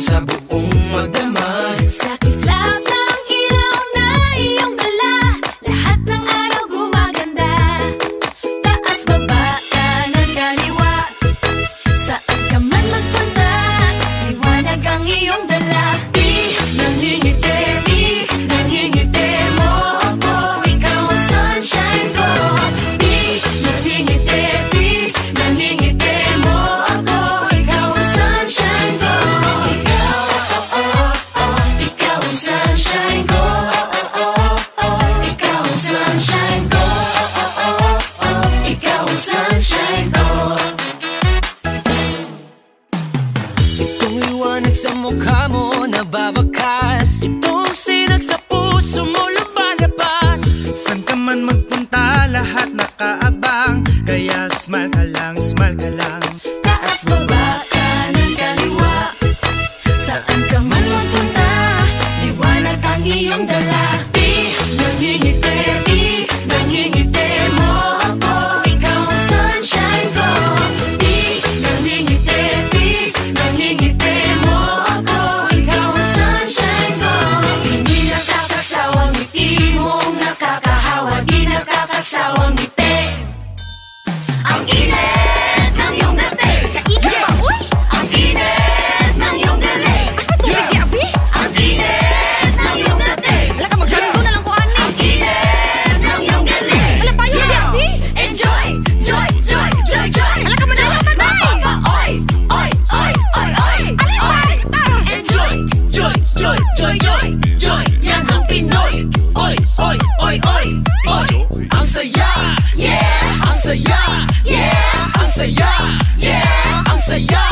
sa buong magdamag. Sa kislap ng ilaw na iyong dala, lahat ng araw gumaganda. Taas, baba, kanan, kaliwa, saan ka man magpunta, liwanag ang iyong dala. Di nangingiti mo ako, ikaw ang sunshine ko. Di nangingiti mo ako, ikaw ang sunshine ko. Ikaw ang sunshine ko. Ikaw ang sunshine ko. Ikaw ang sunshine ko. Itong liwanag sa mukha mo nababakas, itong sinag sa puso mo lumalabas. San ka man magpunta, lahat nakaabang, kaya smile ka lang, smile ka lang. Taas, baba, kanan, kaliwa, saan ka man magpunta, liwanag ang iyong dala. Di nangingiti mo ako, ikaw ang sunshine ko. Di nangingiti mo ako, ikaw ang sunshine ko. Hindi nakakasawang ngiti mong nakakahawa, di nakakasawang ngiti. Ang init ng iyong dating, kaigan ba, uy? Ang init ng iyong galing. As matubig di abi? Ang init ng iyong dating. Wala ka magsando na lang ko, ani. Ang init ng iyong galing. Wala pa yun di abi? Enjoy, joy, joy, joy, joy. Wala ka manalo ka, day. Oy, oy, oy, oy, oy. Oy, enjoy, joy, joy, joy, joy, joy. Yan ang Pinoy. Oy, oy, oy, oy, oy. Ang saya, yeah. Ang saya, yeah. Ang saya, yeah. Ang saya.